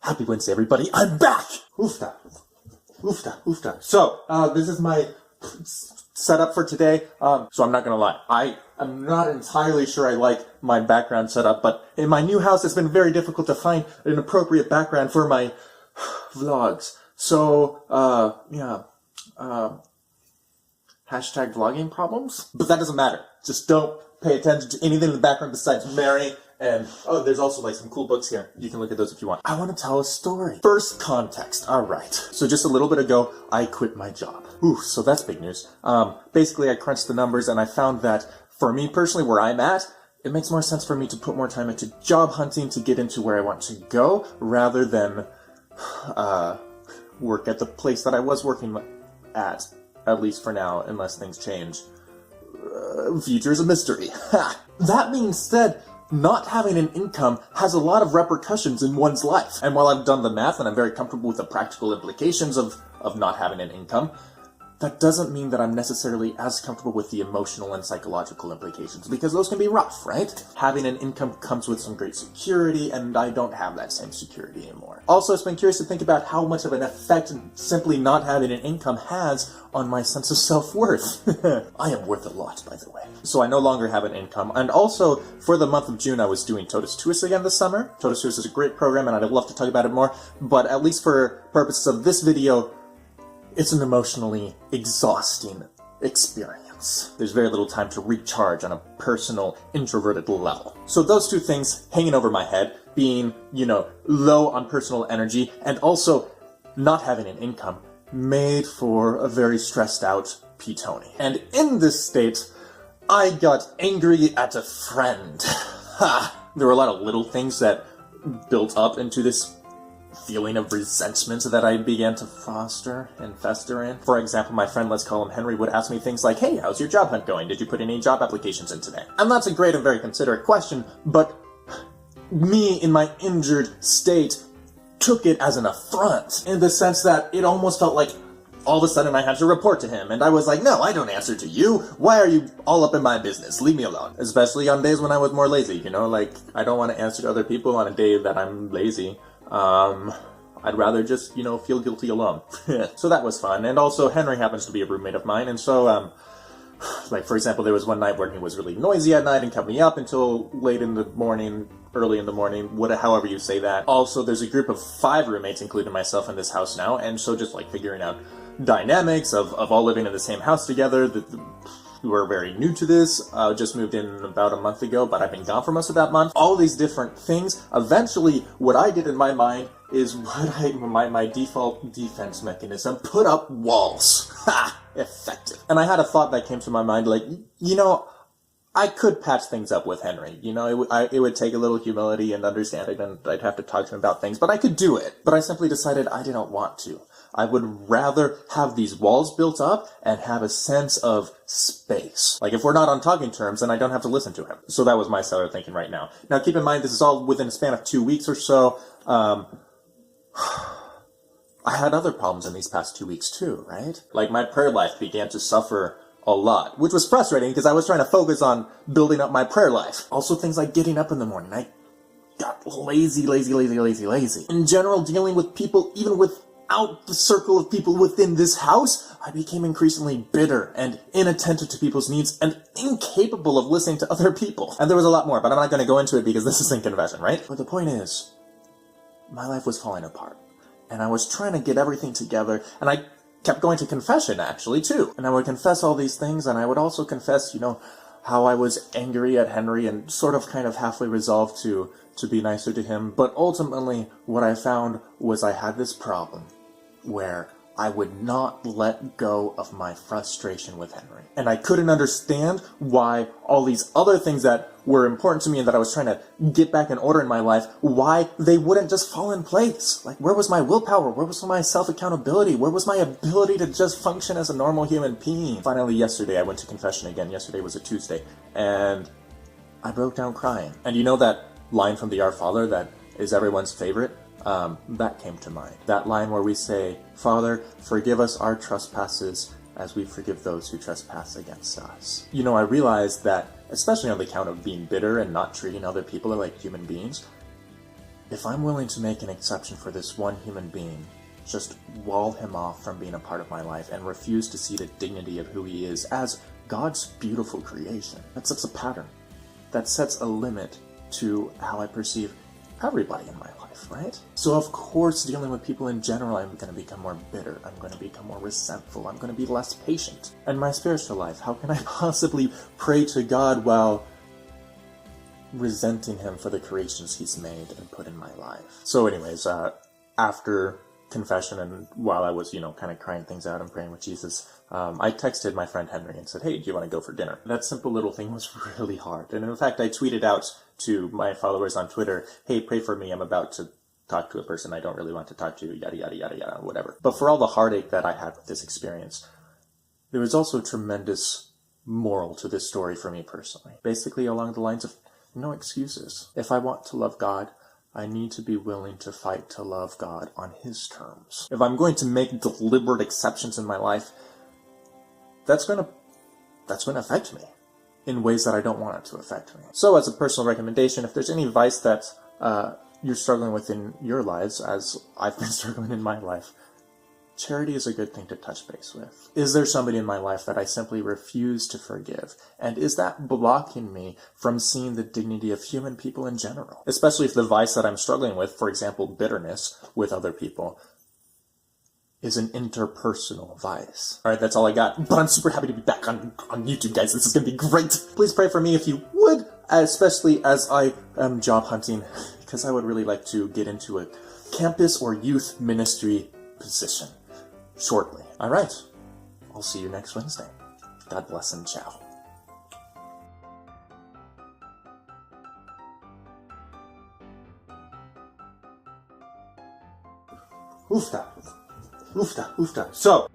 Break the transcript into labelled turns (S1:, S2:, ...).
S1: Happy Wednesday, everybody. I'm back! Oofta. Oofta. Oofta. So, this is my setup for today. So I'm not gonna lie. I am not entirely sure I like my background setup, but in my new house, it's been very difficult to find an appropriate background for my vlogs. So, hashtag vlogging problems? But that doesn't matter. Just don't pay attention to anything in the background besides Mary. And, oh, there's also, like, some cool books here. You can look at those if you want. I want to tell a story. First context. Alright. So just a little bit ago, I quit my job. Ooh, so that's big news. Basically, I crunched the numbers and I found that, for me personally, where I'm at, it makes more sense for me to put more time into job hunting to get into where I want to go, rather than, work at the place that I was working at least for now, unless things change. Future's a mystery. Ha! That being said, not having an income has a lot of repercussions in one's life. And while I've done the math and I'm very comfortable with the practical implications of not having an income, that doesn't mean that I'm necessarily as comfortable with the emotional and psychological implications, because those can be rough, right? Having an income comes with some great security, and I don't have that same security anymore. Also, it's been curious to think about how much of an effect simply not having an income has on my sense of self-worth. I am worth a lot, by the way. So I no longer have an income, and also, for the month of June, I was doing Totus Tuus again this summer. Totus Tuus is a great program, and I'd love to talk about it more, but at least for purposes of this video, it's an emotionally exhausting experience. There's very little time to recharge on a personal, introverted level. So those two things hanging over my head, being, low on personal energy, and also not having an income, made for a very stressed out Ptony. And in this state, I got angry at a friend. There were a lot of little things that built up into this feeling of resentment that I began to foster and fester in. For example, my friend, let's call him Henry, would ask me things like, hey, how's your job hunt going? Did you put any job applications in today? And that's a great and very considerate question, but me, in my injured state, took it as an affront, in the sense that it almost felt like all of a sudden I had to report to him, and I was like, no, I don't answer to you. Why are you all up in my business? Leave me alone. Especially on days when I was more lazy, like, I don't want to answer to other people on a day that I'm lazy. I'd rather just, feel guilty alone. So that was fun. And also, Henry happens to be a roommate of mine, and so, like, for example, there was one night where he was really noisy at night and kept me up until late in the morning, early in the morning, however you say that. Also, there's a group of 5 roommates, including myself, in this house now, and so just, like, figuring out dynamics of all living in the same house together, who are very new to this, just moved in about a month ago, but I've been gone for most of that month. All these different things. Eventually, what I did in my mind is my default defense mechanism: put up walls. Ha! Effective. And I had a thought that came to my mind, like, I could patch things up with Henry. It would take a little humility and understanding, and I'd have to talk to him about things, but I could do it. But I simply decided I didn't want to. I would rather have these walls built up and have a sense of space. Like, if we're not on talking terms, then I don't have to listen to him. So that was my cellar thinking right now. Now, keep in mind, this is all within a span of 2 weeks or so. I had other problems in these past 2 weeks too, right? Like, my prayer life began to suffer a lot, which was frustrating because I was trying to focus on building up my prayer life. Also, things like getting up in the morning. I got lazy. In general, dealing with people, even without the circle of people within this house, I became increasingly bitter and inattentive to people's needs and incapable of listening to other people. And there was a lot more, but I'm not going to go into it because this isn't confession, right? But the point is, my life was falling apart, and I was trying to get everything together, and I kept going to confession, actually, too. And I would confess all these things, and I would also confess, how I was angry at Henry and sort of kind of halfway resolved to be nicer to him. But ultimately, what I found was I had this problem where I would not let go of my frustration with Henry. And I couldn't understand why all these other things that were important to me and that I was trying to get back in order in my life, why they wouldn't just fall in place. Like, where was my willpower? Where was my self-accountability? Where was my ability to just function as a normal human being? Finally, yesterday, I went to confession again. Yesterday was a Tuesday. And I broke down crying. And you know that line from the Our Father that is everyone's favorite? That came to mind. That line where we say, Father, forgive us our trespasses as we forgive those who trespass against us. I realized that, especially on the account of being bitter and not treating other people like human beings, if I'm willing to make an exception for this one human being, just wall him off from being a part of my life and refuse to see the dignity of who he is as God's beautiful creation, that sets a pattern. That sets a limit to how I perceive everybody in my life, right? So of course, dealing with people in general, I'm going to become more bitter. I'm going to become more resentful. I'm going to be less patient. And my spiritual life, how can I possibly pray to God while resenting him for the creations he's made and put in my life? So anyways, after confession and while I was, kind of crying things out and praying with Jesus, I texted my friend Henry and said, hey, do you want to go for dinner? That simple little thing was really hard. And in fact, I tweeted out to my followers on Twitter, hey, pray for me. I'm about to talk to a person I don't really want to talk to, yada, yada, yada, yada, whatever. But for all the heartache that I had with this experience, there was also tremendous moral to this story for me personally. Basically along the lines of no excuses. If I want to love God, I need to be willing to fight to love God on his terms. If I'm going to make deliberate exceptions in my life, that's going to affect me in ways that I don't want it to affect me. So as a personal recommendation, if there's any vice that you're struggling with in your lives, as I've been struggling in my life, charity is a good thing to touch base with. Is there somebody in my life that I simply refuse to forgive? And is that blocking me from seeing the dignity of human people in general? Especially if the vice that I'm struggling with, for example, bitterness with other people, is an interpersonal vice. Alright, that's all I got. But I'm super happy to be back on YouTube, guys. This is gonna be great. Please pray for me if you would, especially as I am job hunting, because I would really like to get into a campus or youth ministry position shortly. Alright, I'll see you next Wednesday. God bless and ciao. Oofta. So,